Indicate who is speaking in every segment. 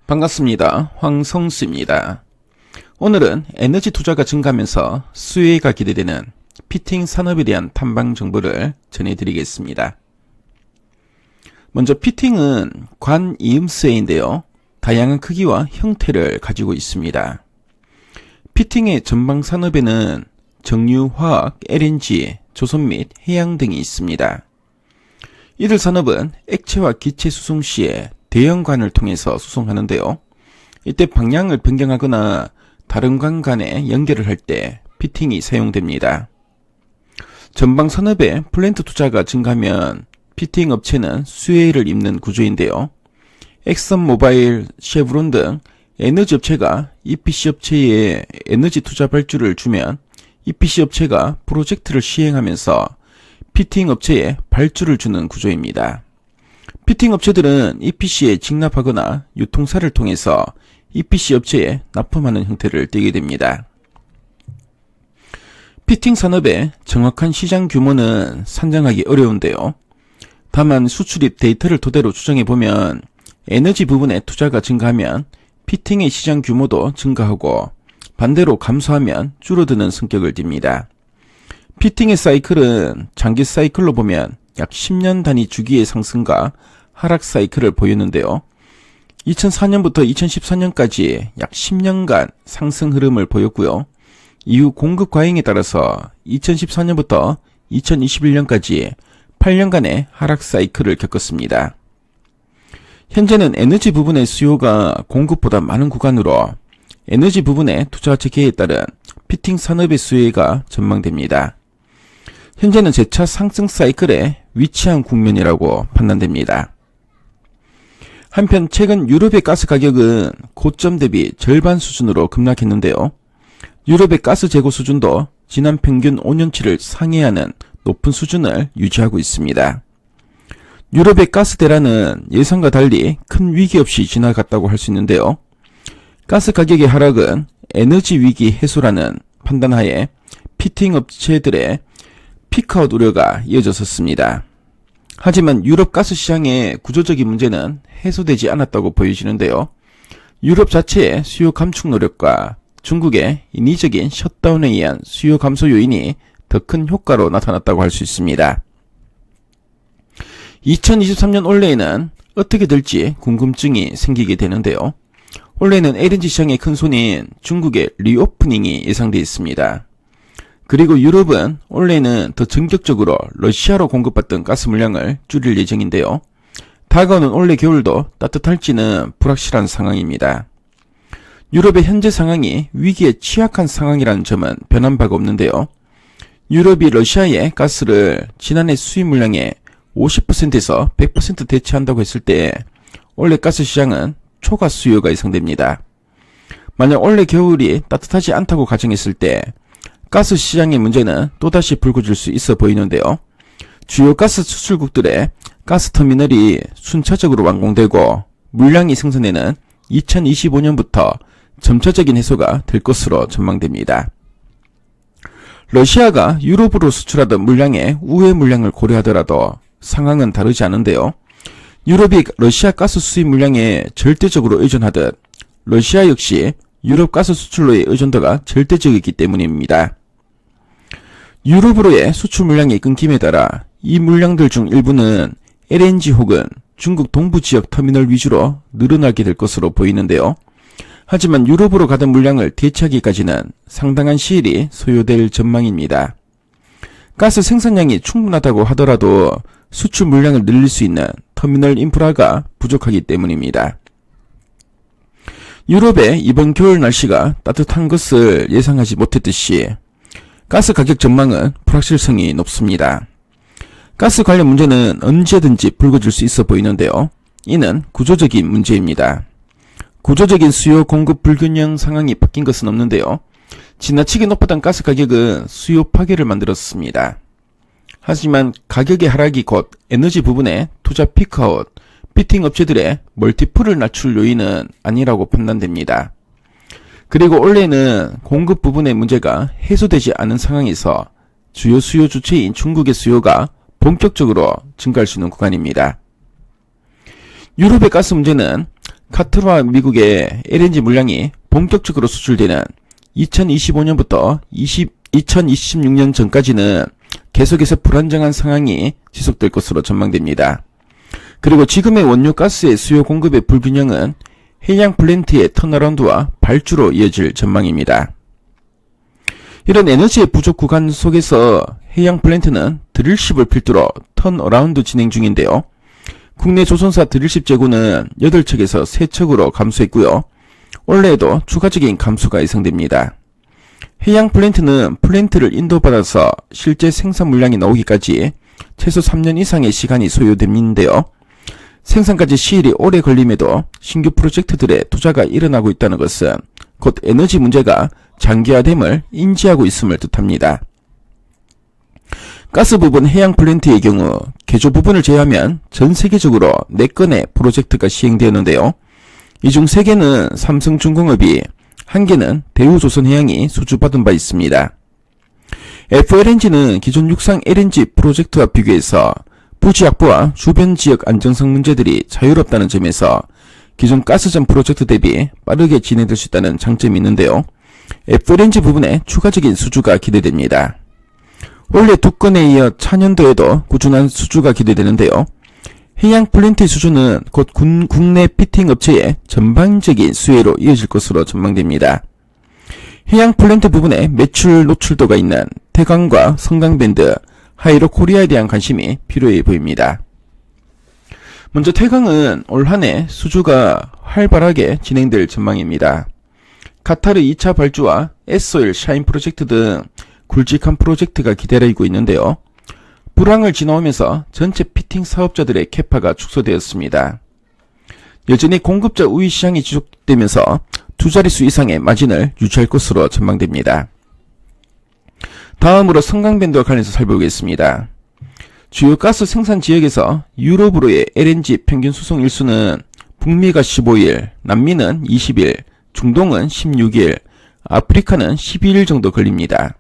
Speaker 1: 반갑습니다. 황성수입니다. 오늘은 에너지 투자가 증가하면서 수혜가 기대되는 피팅 산업에 대한 탐방 정보를 전해드리겠습니다. 먼저 피팅은 관이음쇠인데요. 다양한 크기와 형태를 가지고 있습니다. 피팅의 전방 산업에는 정유, 화학, LNG, 조선 및 해양 등이 있습니다. 이들 산업은 액체와 기체 수송 시에 대형 관을 통해서 수송하는데요. 이때 방향을 변경하거나 다른 관 간에 연결을 할 때 피팅이 사용됩니다. 전방 산업에 플랜트 투자가 증가하면 피팅 업체는 수혜를 입는 구조인데요. 엑선모바일, 쉐브론 등 에너지 업체가 EPC 업체에 에너지 투자 발주를 주면 EPC 업체가 프로젝트를 시행하면서 피팅 업체에 발주를 주는 구조입니다. 피팅 업체들은 EPC에 직납하거나 유통사를 통해서 EPC 업체에 납품하는 형태를 띠게 됩니다. 피팅 산업의 정확한 시장 규모는 산정하기 어려운데요. 다만 수출입 데이터를 토대로 추정해보면 에너지 부분에 투자가 증가하면 피팅의 시장 규모도 증가하고 반대로 감소하면 줄어드는 성격을 띱니다. 피팅의 사이클은 장기 사이클로 보면 약 10년 단위 주기의 상승과 하락 사이클을 보였는데요. 2004년부터 2014년까지 약 10년간 상승 흐름을 보였고요. 이후 공급 과잉에 따라서 2014년부터 2021년까지 8년간의 하락 사이클을 겪었습니다. 현재는 에너지 부분의 수요가 공급보다 많은 구간으로 에너지 부분의 투자 체계에 따른 피팅 산업의 수혜가 전망됩니다. 현재는 재차 상승 사이클에 위치한 국면이라고 판단됩니다. 한편 최근 유럽의 가스 가격은 고점 대비 절반 수준으로 급락했는데요. 유럽의 가스 재고 수준도 지난 평균 5년치를 상회하는 높은 수준을 유지하고 있습니다. 유럽의 가스 대란은 예상과 달리 큰 위기 없이 지나갔다고 할 수 있는데요. 가스 가격의 하락은 에너지 위기 해소라는 판단하에 피팅 업체들의 피크아웃 우려가 이어졌었습니다. 하지만 유럽 가스 시장의 구조적인 문제는 해소되지 않았다고 보여지는데요. 유럽 자체의 수요 감축 노력과 중국의 인위적인 셧다운에 의한 수요 감소 요인이 더 큰 효과로 나타났다고 할 수 있습니다. 2023년 올해에는 어떻게 될지 궁금증이 생기게 되는데요. 올해는 LNG 시장의 큰 손인 중국의 리오프닝이 예상되어 있습니다. 그리고 유럽은 올해는 더 전격적으로 러시아로 공급받던 가스 물량을 줄일 예정인데요. 다가오는 올해 겨울도 따뜻할지는 불확실한 상황입니다. 유럽의 현재 상황이 위기에 취약한 상황이라는 점은 변한 바가 없는데요. 유럽이 러시아의 가스를 지난해 수입 물량의 50%에서 100% 대체한다고 했을 때 올해 가스 시장은 초과 수요가 예상됩니다. 만약 올해 겨울이 따뜻하지 않다고 가정했을 때 가스 시장의 문제는 또다시 불거질 수 있어 보이는데요. 주요 가스 수출국들의 가스 터미널이 순차적으로 완공되고 물량이 생산되는 2025년부터 점차적인 해소가 될 것으로 전망됩니다. 러시아가 유럽으로 수출하던 물량의 우회 물량을 고려하더라도 상황은 다르지 않은데요. 유럽이 러시아 가스 수입 물량에 절대적으로 의존하듯 러시아 역시 유럽 가스 수출로의 의존도가 절대적이기 때문입니다. 유럽으로의 수출 물량이 끊김에 따라 이 물량들 중 일부는 LNG 혹은 중국 동부 지역 터미널 위주로 늘어나게 될 것으로 보이는데요. 하지만 유럽으로 가던 물량을 대체하기까지는 상당한 시일이 소요될 전망입니다. 가스 생산량이 충분하다고 하더라도 수출 물량을 늘릴 수 있는 터미널 인프라가 부족하기 때문입니다. 유럽의 이번 겨울 날씨가 따뜻한 것을 예상하지 못했듯이 가스 가격 전망은 불확실성이 높습니다. 가스 관련 문제는 언제든지 불거질 수 있어 보이는데요. 이는 구조적인 문제입니다. 구조적인 수요 공급 불균형 상황이 바뀐 것은 없는데요. 지나치게 높았던 가스 가격은 수요 파괴를 만들었습니다. 하지만 가격의 하락이 곧 에너지 부분의 투자 피크아웃, 피팅 업체들의 멀티플을 낮출 요인은 아니라고 판단됩니다. 그리고 올해는 공급 부분의 문제가 해소되지 않은 상황에서 주요 수요 주체인 중국의 수요가 본격적으로 증가할 수 있는 구간입니다. 유럽의 가스 문제는 카타르와 미국의 LNG 물량이 본격적으로 수출되는 2025년부터 2026년 전까지는 계속해서 불안정한 상황이 지속될 것으로 전망됩니다. 그리고 지금의 원유 가스의 수요 공급의 불균형은 해양 플랜트의 턴어라운드와 발주로 이어질 전망입니다. 이런 에너지의 부족 구간 속에서 해양 플랜트는 드릴십을 필두로 턴어라운드 진행 중인데요. 국내 조선사 드릴십 재고는 8척에서 3척으로 감소했고요. 올해에도 추가적인 감소가 예상됩니다. 해양 플랜트는 플랜트를 인도받아서 실제 생산 물량이 나오기까지 최소 3년 이상의 시간이 소요되는데요. 생산까지 시일이 오래 걸림에도 신규 프로젝트들의 투자가 일어나고 있다는 것은 곧 에너지 문제가 장기화됨을 인지하고 있음을 뜻합니다. 가스 부분 해양 플랜트의 경우 개조 부분을 제외하면 전 세계적으로 4건의 프로젝트가 시행되었는데요. 이 중 3개는 삼성중공업이, 1개는 대우조선해양이 수주받은 바 있습니다. FLNG는 기존 육상 LNG 프로젝트와 비교해서 부지 확보와 주변 지역 안정성 문제들이 자유롭다는 점에서 기존 가스전 프로젝트 대비 빠르게 진행될 수 있다는 장점이 있는데요. FLNG 부분에 추가적인 수주가 기대됩니다. 원래 2건에 이어 차년도에도 꾸준한 수주가 기대되는데요. 해양 플랜트 수주는 곧 국내 피팅 업체의 전반적인 수혜로 이어질 것으로 전망됩니다. 해양 플랜트 부분에 매출 노출도가 있는 태광과 성강밴드, 하이로코리아에 대한 관심이 필요해 보입니다. 먼저 태광은 올 한해 수주가 활발하게 진행될 전망입니다. 카타르 2차 발주와 에스오일 샤인 프로젝트 등 굵직한 프로젝트가 기다리고 있는데요. 불황을 지나오면서 전체 피팅 사업자들의 캐파가 축소되었습니다. 여전히 공급자 우위 시장이 지속되면서 두 자릿수 이상의 마진을 유지할 것으로 전망됩니다. 다음으로 성강밴드와 관련해서 살펴보겠습니다. 주요 가스 생산 지역에서 유럽으로의 LNG 평균 수송 일수는 북미가 15일, 남미는 20일, 중동은 16일, 아프리카는 12일 정도 걸립니다.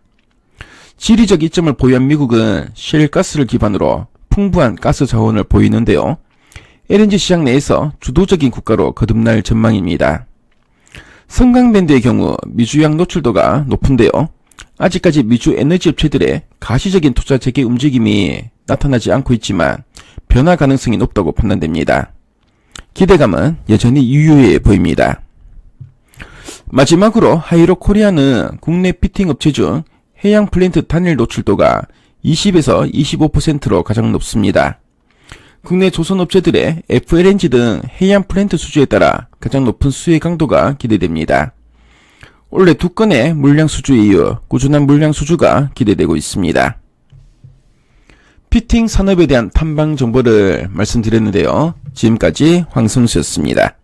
Speaker 1: 지리적 이점을 보유한 미국은 셰일 가스를 기반으로 풍부한 가스 자원을 보이는데요. LNG 시장 내에서 주도적인 국가로 거듭날 전망입니다. 성강밴드의 경우 미주양 노출도가 높은데요. 아직까지 미주 에너지 업체들의 가시적인 투자 재개 움직임이 나타나지 않고 있지만 변화 가능성이 높다고 판단됩니다. 기대감은 여전히 유효해 보입니다. 마지막으로 하이로코리아는 국내 피팅 업체 중 해양 플랜트 단일 노출도가 20에서 25%로 가장 높습니다. 국내 조선업체들의 FLNG 등 해양 플랜트 수주에 따라 가장 높은 수혜 강도가 기대됩니다. 올해 2건의 물량 수주 이후 꾸준한 물량 수주가 기대되고 있습니다. 피팅 산업에 대한 탐방 정보를 말씀드렸는데요. 지금까지 황성수였습니다.